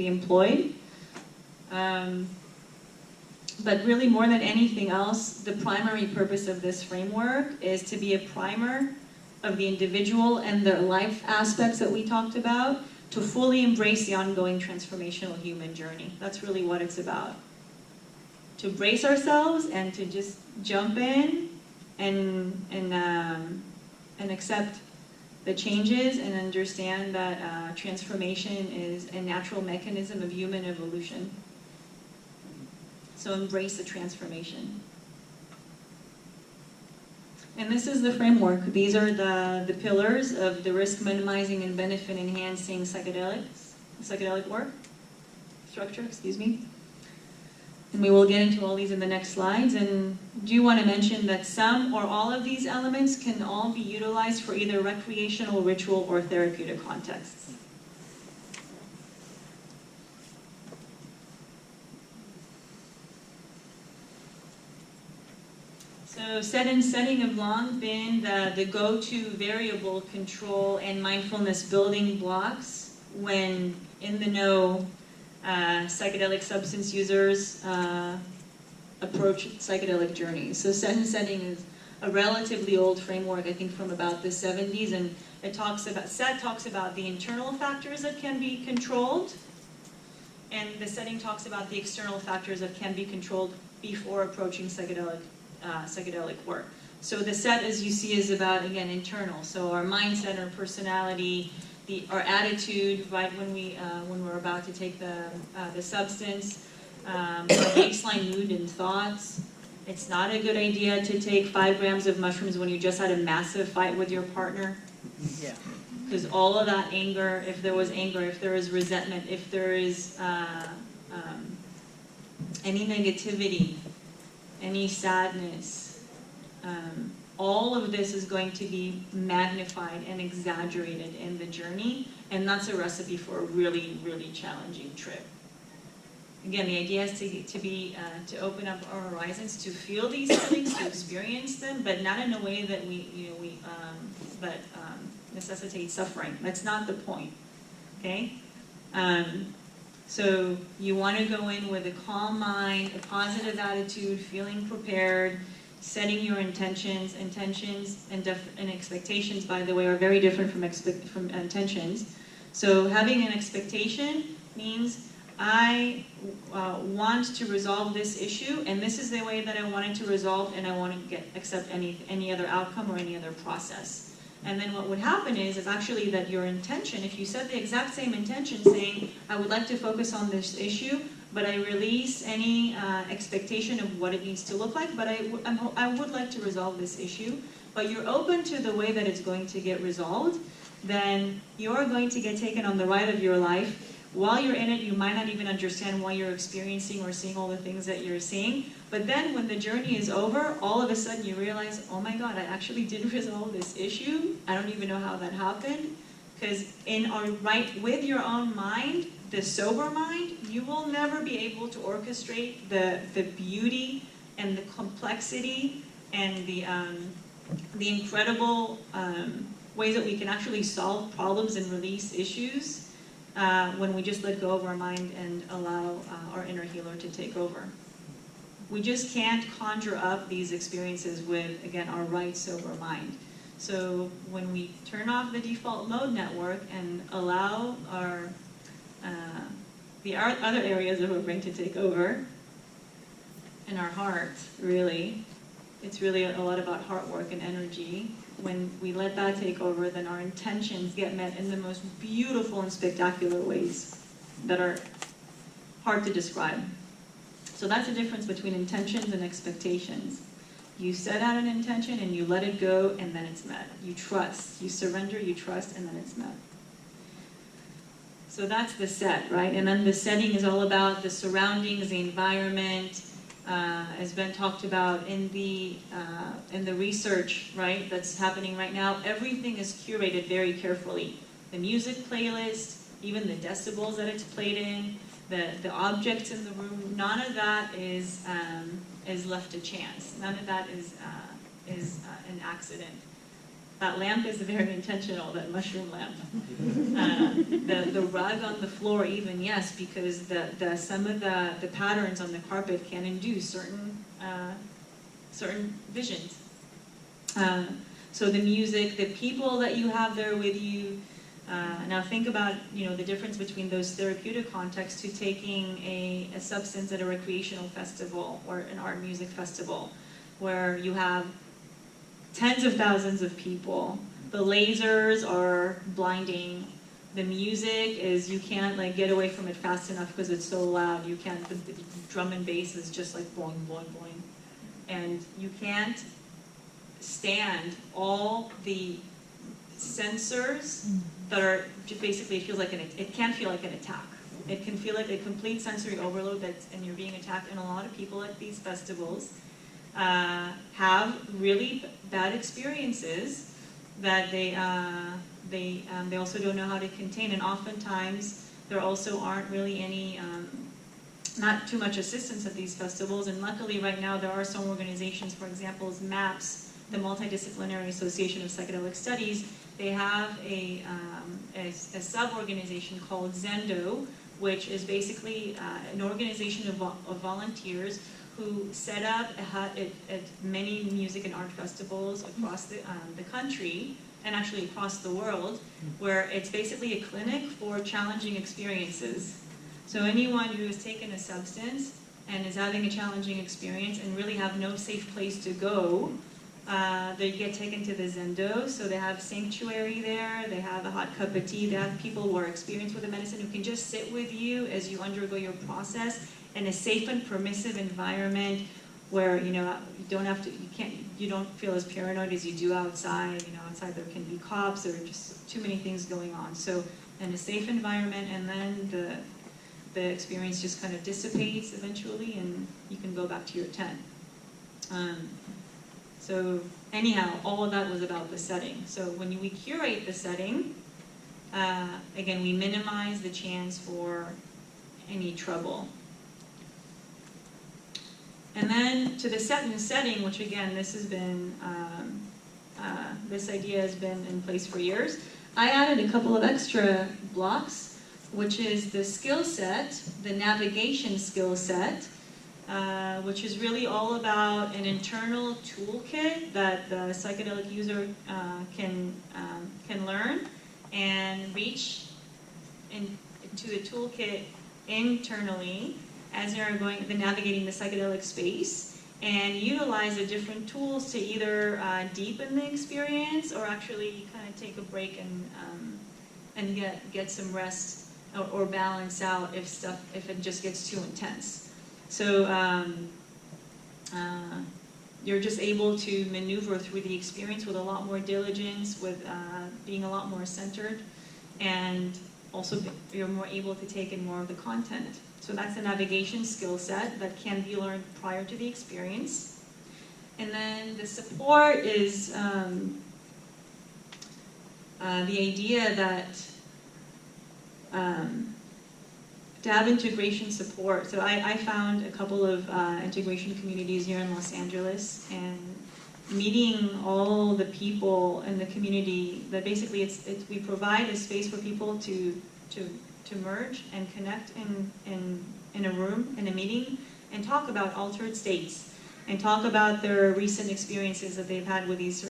be employed. But really, more than anything else, the primary purpose of this framework is to be a primer of the individual and the life aspects that we talked about to fully embrace the ongoing transformational human journey. That's really what it's about. To brace ourselves and to just jump in and accept the changes and understand that transformation is a natural mechanism of human evolution. So embrace the transformation. And this is the framework. These are the pillars of the risk minimizing and benefit enhancing psychedelic work, structure, excuse me. And we will get into all these in the next slides. And do want to mention that some or all of these elements can all be utilized for either recreational, ritual, or therapeutic contexts. So set and setting have long been the go-to variable control and mindfulness building blocks when in the know psychedelic substance users approach psychedelic journeys. So set and setting is a relatively old framework, I think from about the 70s, and it talks about the internal factors that can be controlled, and the setting talks about the external factors that can be controlled before approaching psychedelic work. So the set, as you see, is about, again, internal. So our mindset, our personality, our attitude, right when we're about to take the substance, our baseline mood and thoughts. It's not a good idea to take 5 grams of mushrooms when you just had a massive fight with your partner. Yeah. Because all of that anger, if there was anger, if there is resentment, if there is any negativity, any sadness, all of this is going to be magnified and exaggerated in the journey, and that's a recipe for a really, really challenging trip. Again, the idea is to open up our horizons, to feel these feelings, to experience them, but not in a way that necessitates suffering. That's not the point. Okay. So you want to go in with a calm mind, a positive attitude, feeling prepared, setting your intentions. Intentions and expectations, by the way, are very different from intentions. So having an expectation means I want to resolve this issue, and this is the way that I want it to resolve, and I want to accept any other outcome or any other process. And then what would happen is actually that your intention, if you set the exact same intention saying, I would like to focus on this issue, but I release any expectation of what it needs to look like, but I would like to resolve this issue, but you're open to the way that it's going to get resolved, then you're going to get taken on the ride of your life. While you're in it, you might not even understand why you're experiencing or seeing all the things that you're seeing. But then when the journey is over, all of a sudden you realize, oh my God, I actually did resolve this issue. I don't even know how that happened. Because with your own mind, the sober mind, you will never be able to orchestrate the beauty and the complexity and the incredible ways that we can actually solve problems and release issues when we just let go of our mind and allow our inner healer to take over. We just can't conjure up these experiences with, again, our right sober mind. So when we turn off the default mode network and allow the other areas of our brain to take over, and our heart, really, it's really a lot about heart work and energy. When we let that take over, then our intentions get met in the most beautiful and spectacular ways that are hard to describe. So that's the difference between intentions and expectations. You set out an intention and you let it go, and then it's met. You trust, you surrender, you trust, and then it's met. So that's the set, right? And then the setting is all about the surroundings, the environment, as Ben talked about in the research, right, that's happening right now. Everything is curated very carefully. The music playlist, even the decibels that it's played in, the objects in the room, none of that is left to chance. None of that is an accident. That lamp is very intentional, that mushroom lamp. The rug on the floor even, yes, because some of the patterns on the carpet can induce certain visions. So the music, the people that you have there with you. Now think about the difference between those therapeutic contexts to taking a substance at a recreational festival or an art music festival, where you have tens of thousands of people. The lasers are blinding. The music is, you can't get away from it fast enough because it's so loud. You can't, the drum and bass is just like boing, boing, boing. And you can't stand all the sensors that are, basically it can feel like an attack. It can feel like a complete sensory overload and you're being attacked. And a lot of people at these festivals have really bad experiences that they also don't know how to contain, and oftentimes there also aren't really any, not too much assistance at these festivals. And luckily right now there are some organizations, for example, MAPS, the Multidisciplinary Association of Psychedelic Studies. They have a sub-organization called Zendo, which is basically an organization of volunteers who set up at many music and art festivals across the country, and actually across the world, where it's basically a clinic for challenging experiences. So anyone who has taken a substance and is having a challenging experience and really have no safe place to go, they get taken to the Zendo. So they have sanctuary there, they have a hot cup of tea, they have people who are experienced with the medicine who can just sit with you as you undergo your process in a safe and permissive environment where you don't feel as paranoid as you do outside. Outside there can be cops, there are just too many things going on. So in a safe environment, and then the experience just kind of dissipates eventually, and you can go back to your tent. So anyhow, all of that was about the setting. So when we curate the setting, again, we minimize the chance for any trouble. And then to the setting, which again, this has been, this idea has been in place for years. I added a couple of extra blocks, which is the skill set, the navigation skill set, which is really all about an internal toolkit that the psychedelic user can learn and reach into the toolkit internally as they're navigating the psychedelic space, and utilize the different tools to either deepen the experience or actually kind of take a break and get some rest or balance out if it just gets too intense. So you're just able to maneuver through the experience with a lot more diligence, with being a lot more centered, and also you're more able to take in more of the content. So that's a navigation skill set that can be learned prior to the experience. And then the support is the idea that to have integration support. So I found a couple of integration communities here in Los Angeles, and meeting all the people in the community, that basically we provide a space for people to merge and connect in a room, in a meeting, and talk about altered states, and talk about their recent experiences that they've had with these